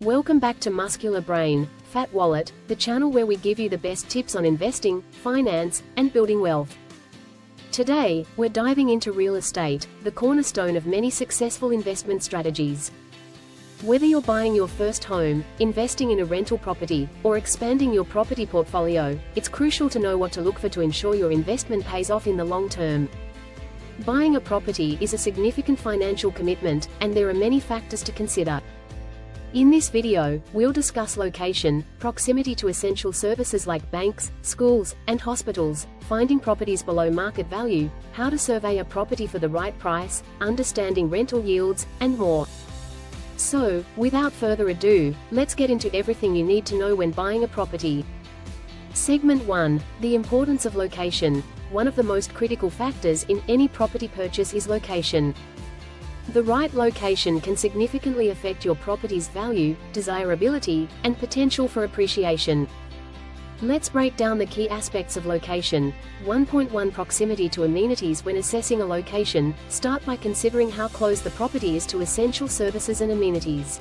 Welcome back to Muscular Brain, Fat Wallet, the channel where we give you the best tips on investing, finance, and building wealth. Today, we're diving into real estate, the cornerstone of many successful investment strategies. Whether you're buying your first home, investing in a rental property, or expanding your property portfolio, it's crucial to know what to look for to ensure your investment pays off in the long term. Buying a property is a significant financial commitment, and there are many factors to consider. In this video, we'll discuss location, proximity to essential services like banks, schools, and hospitals, finding properties below market value, how to survey a property for the right price, understanding rental yields, and more. So, without further ado, let's get into everything you need to know when buying a property. Segment 1. The importance of location. One of the most critical factors in any property purchase is location. The right location can significantly affect your property's value, desirability, and potential for appreciation. Let's break down the key aspects of location. 1.1 Proximity to amenities. When assessing a location, start by considering how close the property is to essential services and amenities.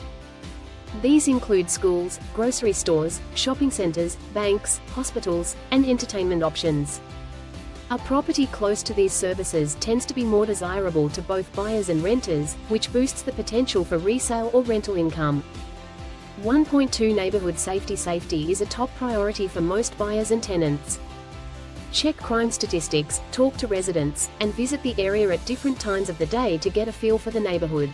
These include schools, grocery stores, shopping centers, banks, hospitals, and entertainment options. A property close to these services tends to be more desirable to both buyers and renters, which boosts the potential for resale or rental income. 1.2 Neighborhood safety. Safety is a top priority for most buyers and tenants. Check crime statistics, talk to residents, and visit the area at different times of the day to get a feel for the neighborhood.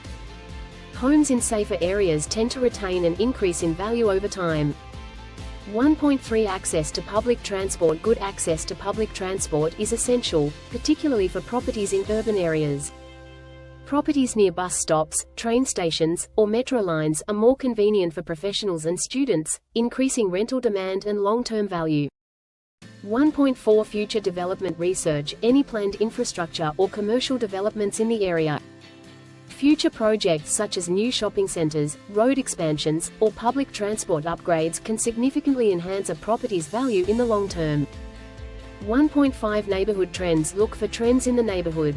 Homes in safer areas tend to retain and increase in value over time. 1.3 Access to public transport. Good access to public transport is essential, particularly for properties in urban areas. Properties near bus stops, train stations, or metro lines are more convenient for professionals and students, increasing rental demand and long-term value. 1.4 Future development. Research any planned infrastructure or commercial developments in the area. Future projects such as new shopping centers, road expansions, or public transport upgrades can significantly enhance a property's value in the long term. 1.5 Neighborhood trends. Look for trends in the neighborhood.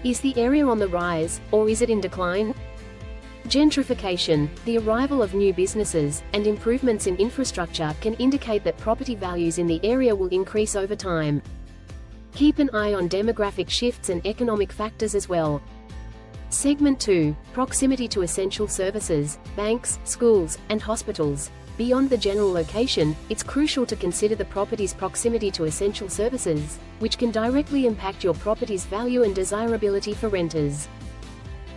Is the area on the rise, or is it in decline? Gentrification, the arrival of new businesses, and improvements in infrastructure can indicate that property values in the area will increase over time. Keep an eye on demographic shifts and economic factors as well. Segment 2. Proximity to essential services, banks, schools, and hospitals. Beyond the general location, it's crucial to consider the property's proximity to essential services, which can directly impact your property's value and desirability for renters.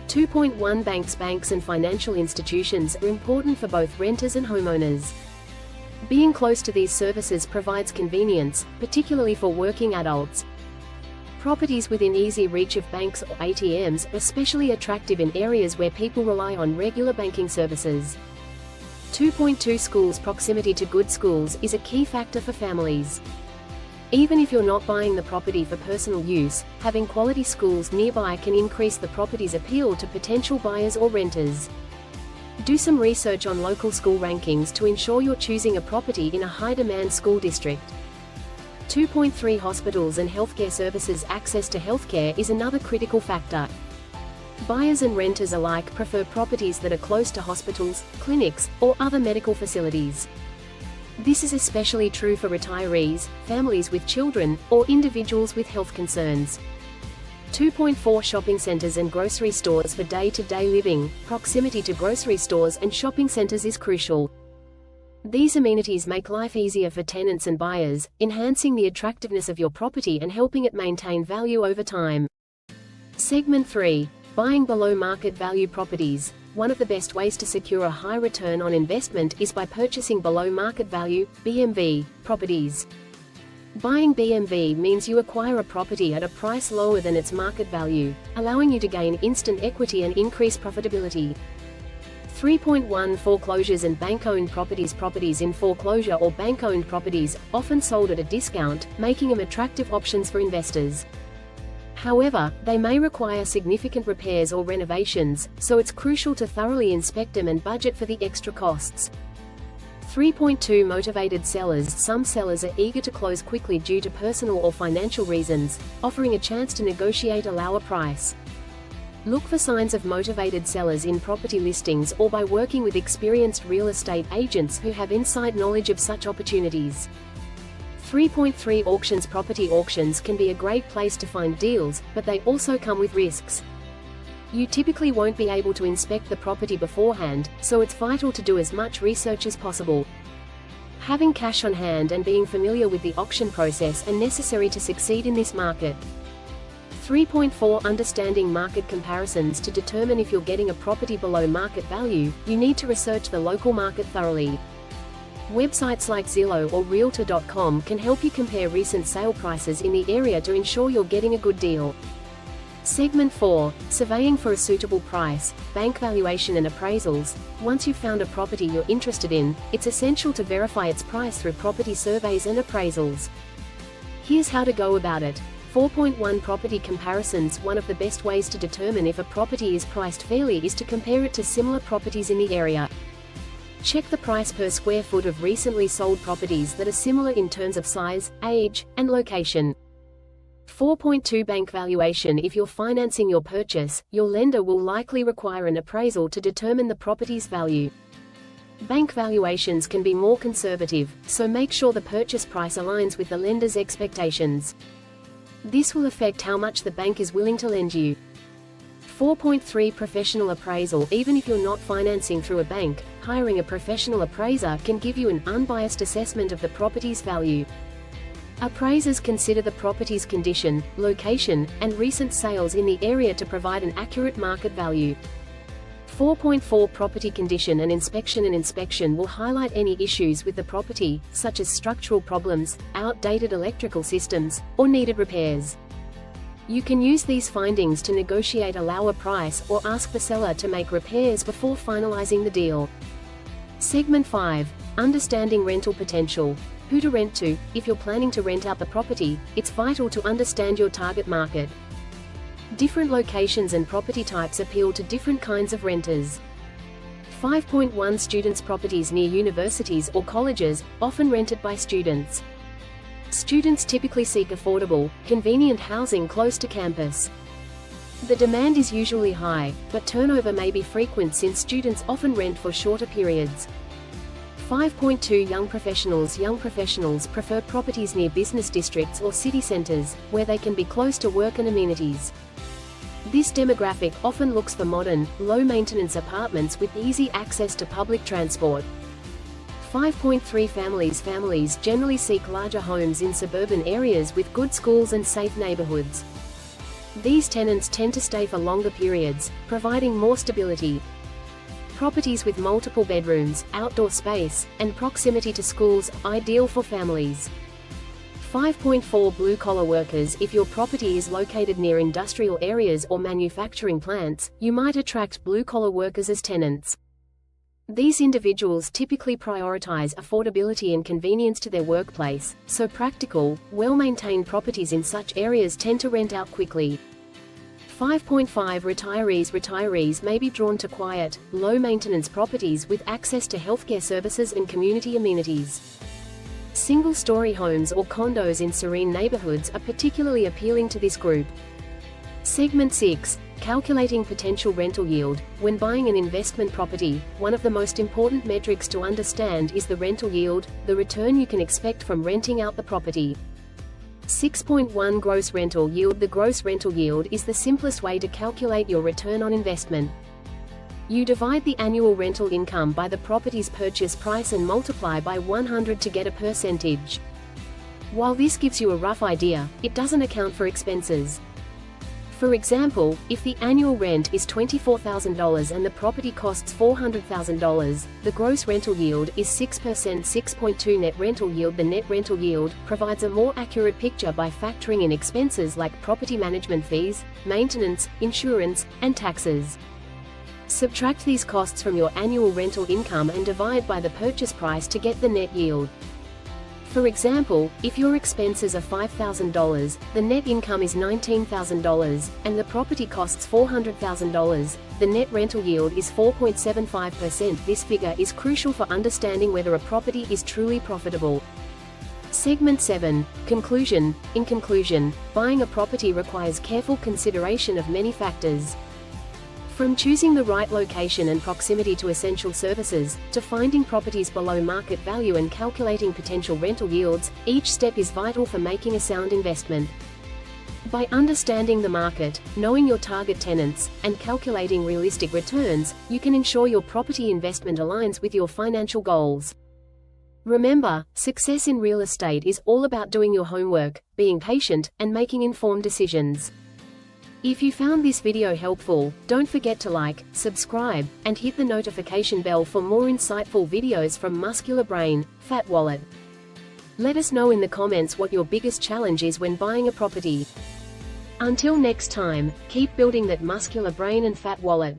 2.1 Banks and financial institutions are important for both renters and homeowners. Being close to these services provides convenience, particularly for working adults. Properties within easy reach of banks or ATMs are especially attractive in areas where people rely on regular banking services. 2.2 Schools. Proximity to good schools is a key factor for families. Even if you're not buying the property for personal use, having quality schools nearby can increase the property's appeal to potential buyers or renters. Do some research on local school rankings to ensure you're choosing a property in a high-demand school district. 2.3 Hospitals and healthcare services. Access to healthcare is another critical factor. Buyers and renters alike prefer properties that are close to hospitals, clinics, or other medical facilities. This is especially true for retirees, families with children, or individuals with health concerns. 2.4 Shopping centers and grocery stores. For day-to-day living, proximity to grocery stores and shopping centers is crucial. These amenities make life easier for tenants and buyers, enhancing the attractiveness of your property and helping it maintain value over time. Segment 3. Buying below market value properties. One of the best ways to secure a high return on investment is by purchasing below market value (BMV) properties. Buying BMV means you acquire a property at a price lower than its market value, allowing you to gain instant equity and increase profitability. 3.1 Foreclosures and bank-owned properties. Properties in foreclosure or bank-owned properties, often sold at a discount, making them attractive options for investors. However, they may require significant repairs or renovations, so it's crucial to thoroughly inspect them and budget for the extra costs. 3.2 Motivated sellers. Some sellers are eager to close quickly due to personal or financial reasons, offering a chance to negotiate a lower price. Look for signs of motivated sellers in property listings or by working with experienced real estate agents who have inside knowledge of such opportunities. 3.3 Auctions. Property auctions can be a great place to find deals, but they also come with risks. You typically won't be able to inspect the property beforehand, so it's vital to do as much research as possible. Having cash on hand and being familiar with the auction process are necessary to succeed in this market. 3.4 Understanding market comparisons. To determine if you're getting a property below market value, you need to research the local market thoroughly. Websites like Zillow or Realtor.com can help you compare recent sale prices in the area to ensure you're getting a good deal. Segment 4. Surveying for a suitable price, bank valuation and appraisals. Once you've found a property you're interested in, it's essential to verify its price through property surveys and appraisals. Here's how to go about it. 4.1 Property comparisons. One of the best ways to determine if a property is priced fairly is to compare it to similar properties in the area. Check the price per square foot of recently sold properties that are similar in terms of size, age, and location. 4.2 Bank valuation. If you're financing your purchase, your lender will likely require an appraisal to determine the property's value. Bank valuations can be more conservative, so make sure the purchase price aligns with the lender's expectations. This will affect how much the bank is willing to lend you. 4.3 Professional appraisal. Even if you're not financing through a bank, hiring a professional appraiser can give you an unbiased assessment of the property's value. Appraisers consider the property's condition, location, and recent sales in the area to provide an accurate market value. 4.4 Property condition and inspection. An inspection will highlight any issues with the property, such as structural problems, outdated electrical systems, or needed repairs. You can use these findings to negotiate a lower price or ask the seller to make repairs before finalizing the deal. Segment 5. Understanding rental potential. Who to rent to. If you're planning to rent out the property, it's vital to understand your target market. Different locations and property types appeal to different kinds of renters. 5.1 Students. Properties near universities or colleges, often rented by students. Students typically seek affordable, convenient housing close to campus. The demand is usually high, but turnover may be frequent since students often rent for shorter periods. 5.2 Young professionals. Young professionals prefer properties near business districts or city centers, where they can be close to work and amenities. This demographic often looks for modern, low-maintenance apartments with easy access to public transport. 5.3 Families. Families generally seek larger homes in suburban areas with good schools and safe neighborhoods. These tenants tend to stay for longer periods, providing more stability. Properties with multiple bedrooms, outdoor space, and proximity to schools are ideal for families. 5.4 Blue-collar workers. If your property is located near industrial areas or manufacturing plants, you might attract blue-collar workers as tenants. These individuals typically prioritize affordability and convenience to their workplace, so practical, well-maintained properties in such areas tend to rent out quickly. 5.5 Retirees. Retirees may be drawn to quiet, low-maintenance properties with access to healthcare services and community amenities. Single-story homes or condos in serene neighborhoods are particularly appealing to this group. Segment 6. Calculating potential rental yield. When buying an investment property, one of the most important metrics to understand is the rental yield, the return you can expect from renting out the property. 6.1 Gross rental yield. The gross rental yield is the simplest way to calculate your return on investment. You divide the annual rental income by the property's purchase price and multiply by 100 to get a percentage. While this gives you a rough idea, it doesn't account for expenses. For example, if the annual rent is $24,000 and the property costs $400,000, the gross rental yield is 6%. 6.2 Net rental yield. The net rental yield provides a more accurate picture by factoring in expenses like property management fees, maintenance, insurance, and taxes. Subtract these costs from your annual rental income and divide by the purchase price to get the net yield. For example, if your expenses are $5,000, the net income is $19,000, and the property costs $400,000, the net rental yield is 4.75%. This figure is crucial for understanding whether a property is truly profitable. Segment 7. Conclusion. In conclusion, buying a property requires careful consideration of many factors. From choosing the right location and proximity to essential services, to finding properties below market value and calculating potential rental yields, each step is vital for making a sound investment. By understanding the market, knowing your target tenants, and calculating realistic returns, you can ensure your property investment aligns with your financial goals. Remember, success in real estate is all about doing your homework, being patient, and making informed decisions. If you found this video helpful, don't forget to like, subscribe, and hit the notification bell for more insightful videos from Muscular Brain, Fat Wallet. Let us know in the comments what your biggest challenge is when buying a property. Until next time, keep building that muscular brain and fat wallet.